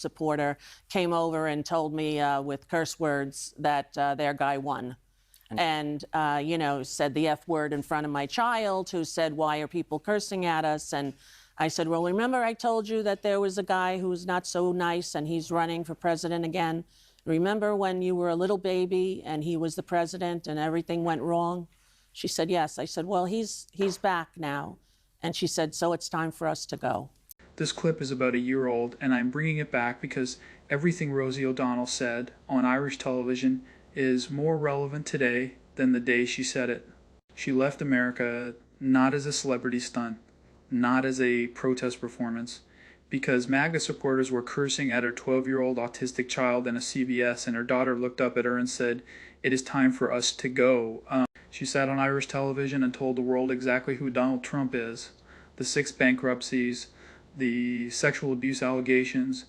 supporter came over and told me with curse words that their guy won. And, said the F word in front of my child, who said, why are people cursing at us? And I said, well, remember I told you that there was a guy who's not so nice and he's running for president again? Remember when you were a little baby and he was the president and everything went wrong? She said, yes. I said, well, he's back now. And she said, so it's time for us to go. This clip is about a year old, and I'm bringing it back because everything Rosie O'Donnell said on Irish television is more relevant today than the day she said it. She left America not as a celebrity stunt, not as a protest performance, because MAGA supporters were cursing at her 12-year-old autistic child in a CVS, and her daughter looked up at her and said, it is time for us to go. She sat on Irish television and told the world exactly who Donald Trump is, the 6 bankruptcies, the sexual abuse allegations,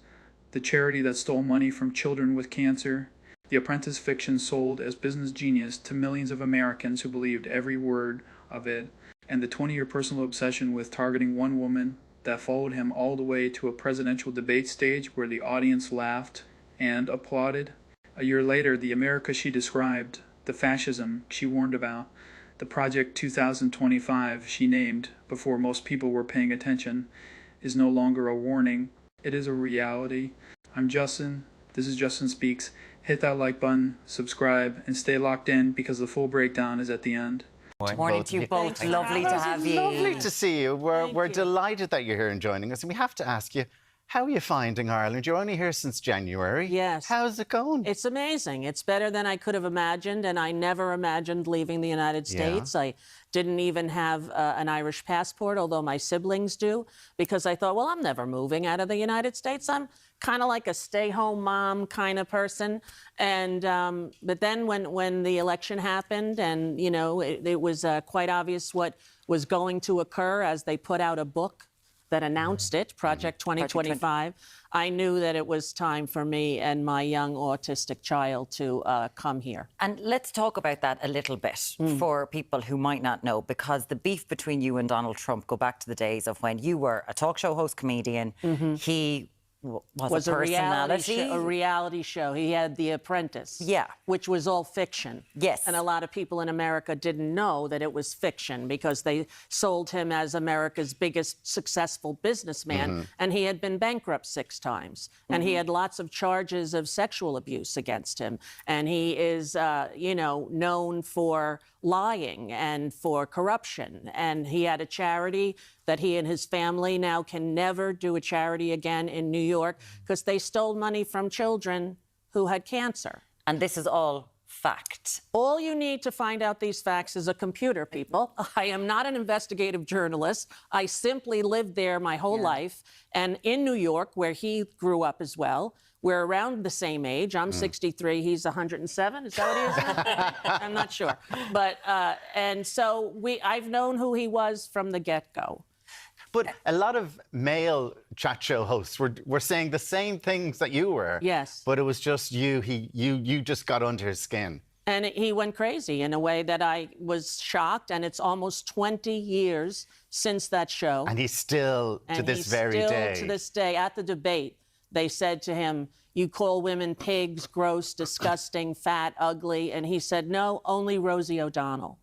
the charity that stole money from children with cancer, the Apprentice fiction sold as business genius to millions of Americans who believed every word of it, and the 20-year personal obsession with targeting one woman that followed him all the way to a presidential debate stage where the audience laughed and applauded. A year later, the America she described, the fascism she warned about, the Project 2025 she named before most people were paying attention, is no longer a warning. It is a reality. I'm Justin. This is Justin Speaks. Hit that like button, subscribe, and stay locked in because the full breakdown is at the end. Good morning to you both. Lovely to have you. Lovely to see you. We're delighted that you're here and joining us. And we have to ask you, how are you finding Ireland? You're only here since January. Yes. How's it going? It's amazing. It's better than I could have imagined, and I never imagined leaving the United States. I didn't even have an Irish passport, although my siblings do, because I thought, well, I'm never moving out of the United States. I'm kind of like a stay-home mom kind of person. And but then when the election happened, and it was quite obvious what was going to occur as they put out a book that announced it, Project 2025, I knew that it was time for me and my young autistic child to come here. And let's talk about that a little bit for people who might not know, because the beef between you and Donald Trump go back to the days of when you were a talk show host comedian. He was a personality. A reality show. He had The Apprentice, which was all fiction. Yes. And a lot of people in America didn't know that it was fiction because they sold him as America's biggest successful businessman, and he had been bankrupt 6 times, and he had lots of charges of sexual abuse against him, and he is, known for lying and for corruption, and he had a charity that he and his family now can never do a charity again in New York because they stole money from children who had cancer. And this is all fact. All you need to find out these facts is a computer, people. I am not an investigative journalist. I simply lived there my whole life. And in New York, where he grew up as well, we're around the same age. I'm 63, he's 107. Is that what he is now? I'm not sure. But, and so I've known who he was from the get-go. But a lot of male chat show hosts were saying the same things that you were. Yes. But it was just you. You just got under his skin. And he went crazy in a way that I was shocked. And it's almost 20 years since that show. And he's still, to this very day. To this day, at the debate, they said to him, you call women pigs, gross, disgusting, fat, ugly. And he said, no, only Rosie O'Donnell.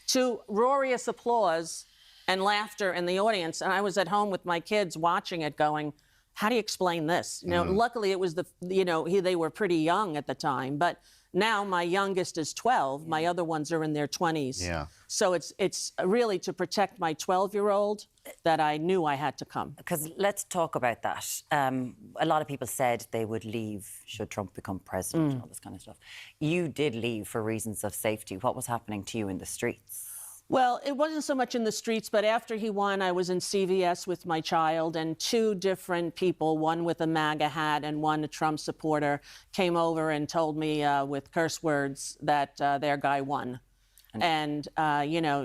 To roarious applause and laughter in the audience. And I was at home with my kids watching it going, how do you explain this? Luckily it was they were pretty young at the time, but now my youngest is 12. My other ones are in their 20s. Yeah. So it's really to protect my 12-year-old that I knew I had to come. Because let's talk about that. A lot of people said they would leave should Trump become president and all this kind of stuff. You did leave for reasons of safety. What was happening to you in the streets? Well, it wasn't so much in the streets, but after he won, I was in CVS with my child, and 2 different people, one with a MAGA hat and one a Trump supporter, came over and told me with curse words that their guy won. And,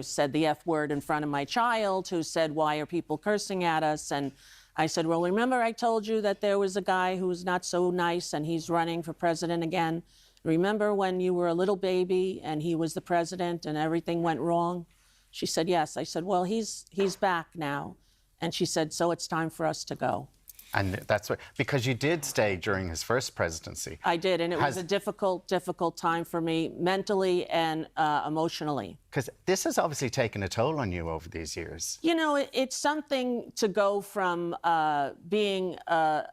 said the F word in front of my child, who said, why are people cursing at us? And I said, well, remember I told you that there was a guy who's not so nice and he's running for president again? Remember when you were a little baby and he was the president and everything went wrong? She said, yes. I said, well, he's back now. And she said, so it's time for us to go. And that's what, because you did stay during his first presidency. I did, and it was a difficult time for me mentally and emotionally. Because this has obviously taken a toll on you over these years. You know, it's something to go from being a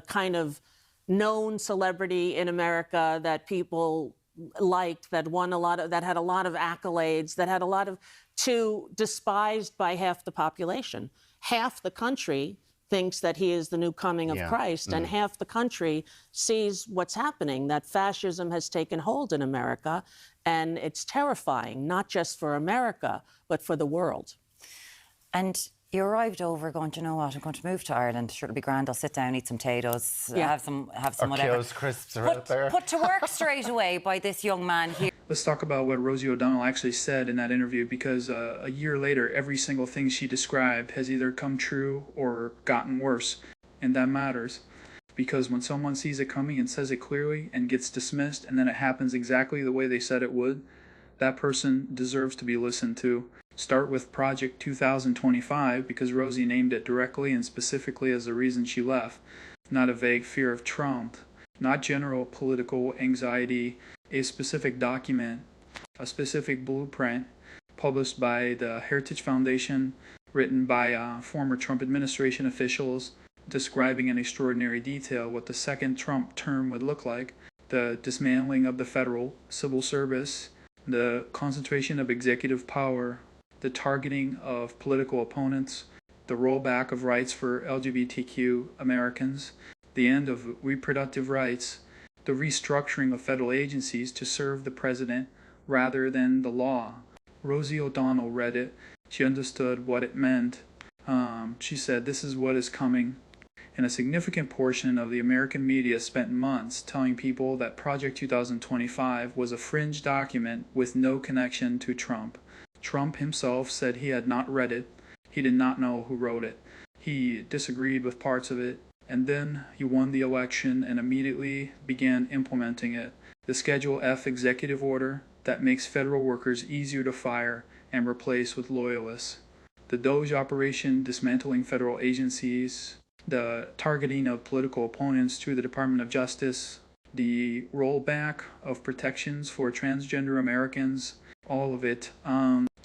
kind of known celebrity in America that people liked, that won a lot of, that had a lot of accolades, that had a lot of, to despised by half the population. Half the country thinks that he is the new coming of Christ, and half the country sees what's happening, that fascism has taken hold in America, and it's terrifying, not just for America, but for the world. And you arrived over going, you know what, I'm going to move to Ireland. Sure, it'll be grand. I'll sit down, eat some potatoes, have some whatever. Keogh's crisps are out there. Put to work straight away by this young man here. Let's talk about what Rosie O'Donnell actually said in that interview, because a year later, every single thing she described has either come true or gotten worse. And that matters, because when someone sees it coming and says it clearly and gets dismissed, and then it happens exactly the way they said it would, that person deserves to be listened to. Start with Project 2025, because Rosie named it directly and specifically as the reason she left, not a vague fear of Trump, not general political anxiety. A specific document, a specific blueprint published by the Heritage Foundation, written by former Trump administration officials, describing in extraordinary detail what the second Trump term would look like, the dismantling of the federal civil service, the concentration of executive power, the targeting of political opponents, the rollback of rights for LGBTQ Americans, the end of reproductive rights, the restructuring of federal agencies to serve the president rather than the law. Rosie O'Donnell read it. She understood what it meant. She said, this is what is coming. And a significant portion of the American media spent months telling people that Project 2025 was a fringe document with no connection to Trump. Trump himself said he had not read it. He did not know who wrote it. He disagreed with parts of it. And then he won the election and immediately began implementing it. The Schedule F executive order that makes federal workers easier to fire and replace with loyalists. The Doge operation dismantling federal agencies. The targeting of political opponents through the Department of Justice. The rollback of protections for transgender Americans. All of it,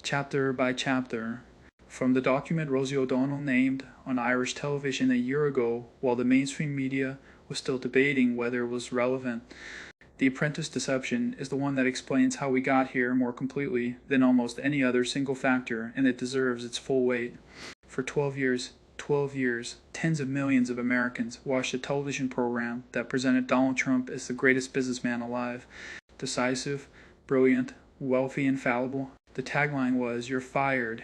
chapter by chapter. From the document Rosie O'Donnell named on Irish television a year ago, while the mainstream media was still debating whether it was relevant. The Apprentice deception is the one that explains how we got here more completely than almost any other single factor, and it deserves its full weight. For 12 years, tens of millions of Americans watched a television program that presented Donald Trump as the greatest businessman alive. Decisive, brilliant, wealthy, and fallible. The tagline was, "You're fired."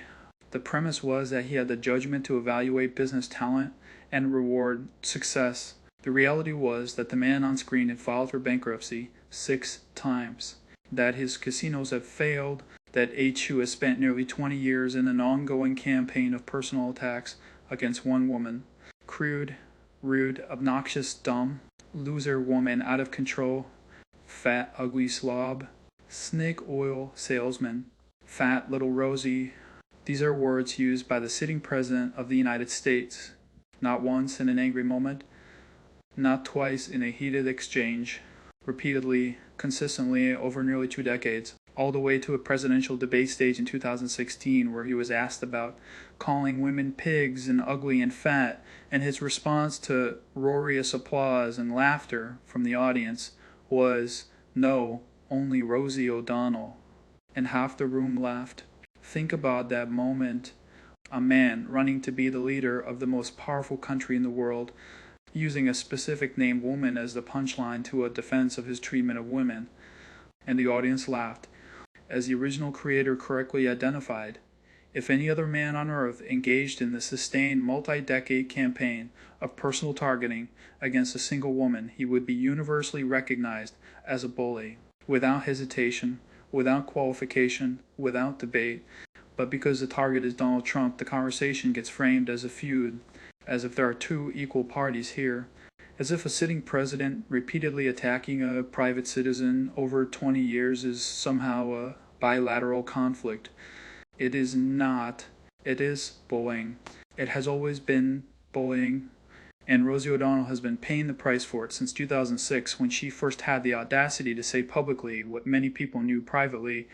The premise was that he had the judgment to evaluate business talent and reward success. The reality was that the man on screen had filed for bankruptcy 6 times, that his casinos had failed, that H.U. has spent nearly 20 years in an ongoing campaign of personal attacks against one woman. Crude, rude, obnoxious, dumb, loser woman out of control, fat, ugly slob, snake oil salesman, fat little Rosie. These are words used by the sitting president of the United States, not once in an angry moment, not twice in a heated exchange, repeatedly, consistently over nearly 2 decades, all the way to a presidential debate stage in 2016 where he was asked about calling women pigs and ugly and fat, and his response to roarious applause and laughter from the audience was, "No, only Rosie O'Donnell." And half the room laughed. Think about that moment. A man running to be the leader of the most powerful country in the world, using a specific named woman as the punchline to a defense of his treatment of women. And the audience laughed. As the original creator correctly identified, if any other man on earth engaged in the sustained multi-decade campaign of personal targeting against a single woman, he would be universally recognized as a bully, without hesitation, without qualification, without debate. But because the target is Donald Trump, the conversation gets framed as a feud, as if there are 2 equal parties here, as if a sitting president repeatedly attacking a private citizen over 20 years is somehow a bilateral conflict. It is not. It is bullying. It has always been bullying. And Rosie O'Donnell has been paying the price for it since 2006, when she first had the audacity to say publicly what many people knew privately,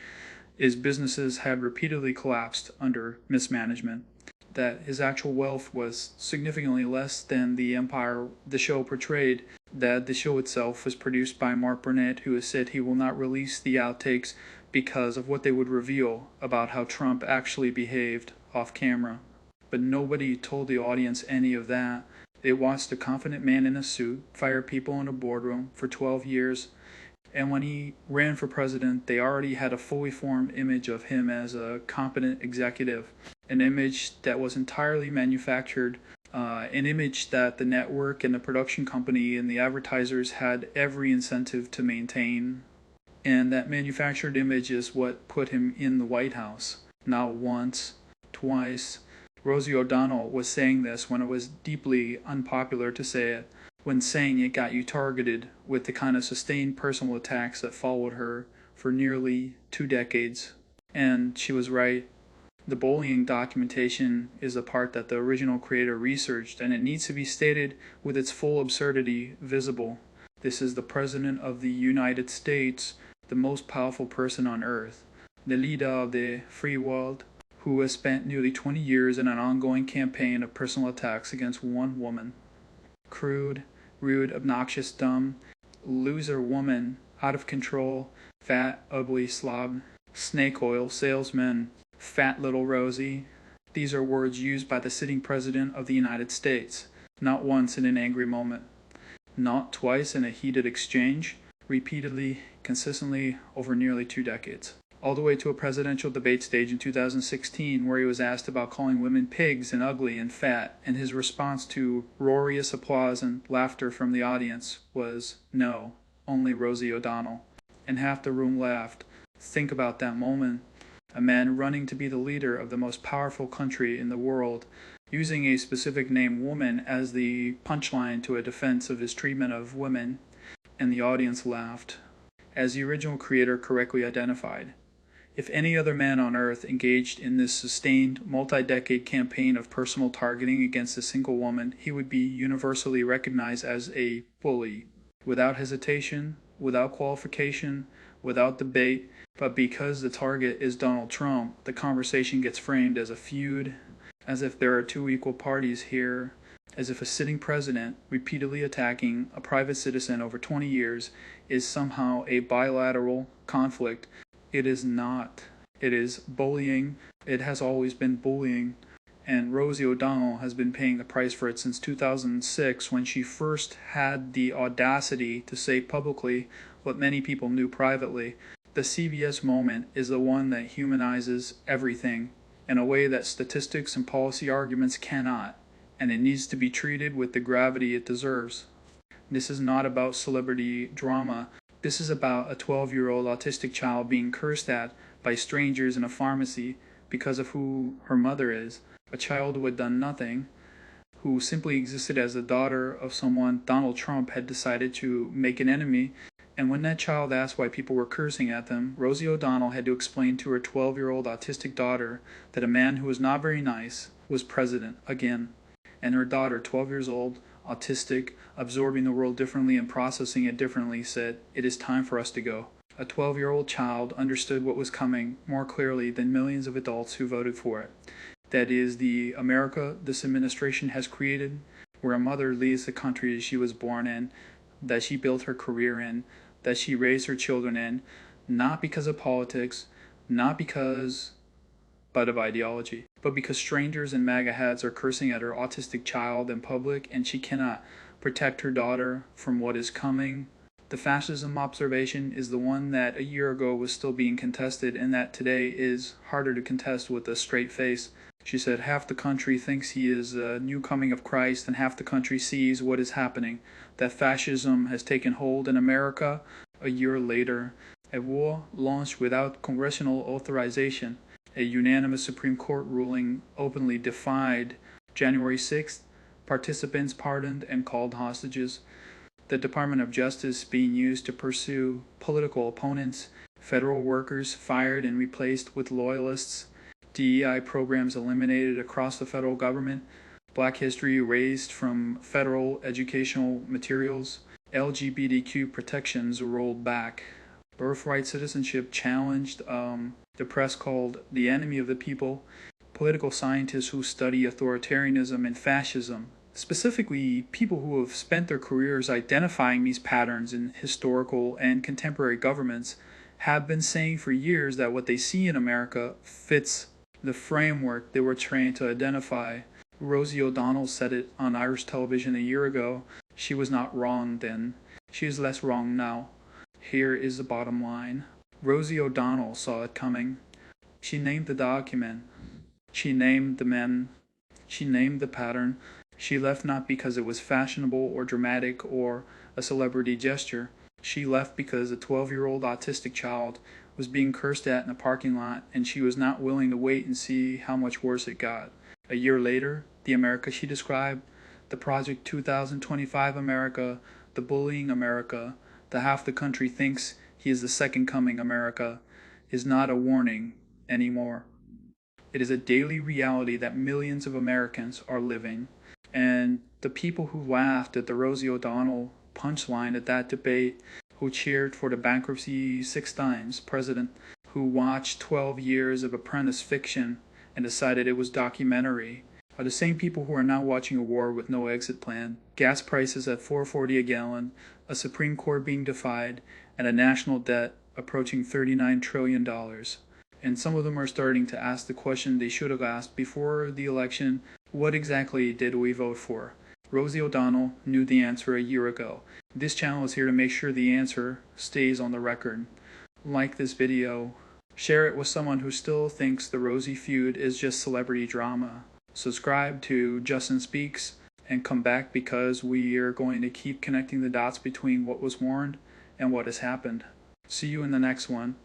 is businesses had repeatedly collapsed under mismanagement, that his actual wealth was significantly less than the empire the show portrayed, that the show itself was produced by Mark Burnett, who has said he will not release the outtakes because of what they would reveal about how Trump actually behaved off camera. But nobody told the audience any of that. They watched a confident man in a suit fire people in a boardroom for 12 years, and when he ran for president, they already had a fully formed image of him as a competent executive, an image that was entirely manufactured, an image that the network and the production company and the advertisers had every incentive to maintain. And that manufactured image is what put him in the White House. Not once, twice. Rosie O'Donnell was saying this when it was deeply unpopular to say it, when saying it got you targeted with the kind of sustained personal attacks that followed her for nearly 2 decades. And she was right. The bullying documentation is a part that the original creator researched, and it needs to be stated with its full absurdity visible. This is the President of the United States, the most powerful person on earth, the leader of the free world, who has spent nearly 20 years in an ongoing campaign of personal attacks against one woman. Crude, rude, obnoxious, dumb, loser woman, out of control, fat, ugly slob, snake oil salesman, fat little Rosie. These are words used by the sitting President of the United States, not once in an angry moment, not twice in a heated exchange, repeatedly, consistently over nearly 2 decades. All the way to a presidential debate stage in 2016 where he was asked about calling women pigs and ugly and fat, and his response to roarious applause and laughter from the audience was, no, only Rosie O'Donnell. And half the room laughed. Think about that moment. A man running to be the leader of the most powerful country in the world, using a specific name woman as the punchline to a defense of his treatment of women, and the audience laughed. As the original creator correctly identified, if any other man on earth engaged in this sustained, multi-decade campaign of personal targeting against a single woman, he would be universally recognized as a bully, without hesitation, without qualification, without debate. But because the target is Donald Trump, the conversation gets framed as a feud, as if there are 2 equal parties here, as if a sitting president repeatedly attacking a private citizen over 20 years is somehow a bilateral conflict. It is not. It is bullying. It has always been bullying. And Rosie O'Donnell has been paying the price for it since 2006, when she first had the audacity to say publicly what many people knew privately. The CBS moment is the one that humanizes everything in a way that statistics and policy arguments cannot, and it needs to be treated with the gravity it deserves. This is not about celebrity drama. This is about a 12-year-old autistic child being cursed at by strangers in a pharmacy because of who her mother is, a child who had done nothing, who simply existed as the daughter of someone Donald Trump had decided to make an enemy. And when that child asked why people were cursing at them, Rosie O'Donnell had to explain to her 12-year-old autistic daughter that a man who was not very nice was president again. And her daughter, 12 years old, autistic, absorbing the world differently and processing it differently, said, "It is time for us to go." A 12-year-old child understood what was coming more clearly than millions of adults who voted for it. That is the America this administration has created, where a mother leads the country she was born in, that she built her career in, that she raised her children in, not because of politics, not because but of ideology, but because strangers in MAGA hats are cursing at her autistic child in public, and she cannot protect her daughter from what is coming. The fascism observation is the one that a year ago was still being contested, and that today is harder to contest with a straight face. She said half the country thinks he is a new coming of Christ, and half the country sees what is happening, that fascism has taken hold in America a year later. A war launched without congressional authorization. A unanimous Supreme Court ruling openly defied. January 6th, participants pardoned and called hostages. The Department of Justice being used to pursue political opponents. Federal workers fired and replaced with loyalists. DEI programs eliminated across the federal government. Black history erased from federal educational materials. LGBTQ protections rolled back. Birthright citizenship challenged. The press called the enemy of the people. Political scientists who study authoritarianism and fascism, specifically people who have spent their careers identifying these patterns in historical and contemporary governments, have been saying for years that what they see in America fits the framework they were trained to identify. Rosie O'Donnell said it on Irish television a year ago. She was not wrong then. She is less wrong now. Here is the bottom line. Rosie O'Donnell saw it coming. She named the document. She named the men. She named the pattern. She left not because it was fashionable or dramatic or a celebrity gesture. She left because a 12-year-old autistic child was being cursed at in a parking lot, and she was not willing to wait and see how much worse it got. A year later, the America she described, the Project 2025 America, the bullying America, the half the country thinks he is the second coming America, is not a warning anymore. It is a daily reality that millions of Americans are living. And the people who laughed at the Rosie O'Donnell punchline at that debate, who cheered for the bankruptcy 6 times president, who watched 12 years of apprentice fiction and decided it was documentary, are the same people who are now watching a war with no exit plan, gas prices at $4.40 a gallon, a Supreme Court being defied, and a national debt approaching $39 trillion. And some of them are starting to ask the question they should have asked before the election: what exactly did we vote for? Rosie O'Donnell knew the answer a year ago. This channel is here to make sure the answer stays on the record. Like this video. Share it with someone who still thinks the Rosie feud is just celebrity drama. Subscribe to Justin Speaks and come back, because we are going to keep connecting the dots between what was warned and what has happened. See you in the next one.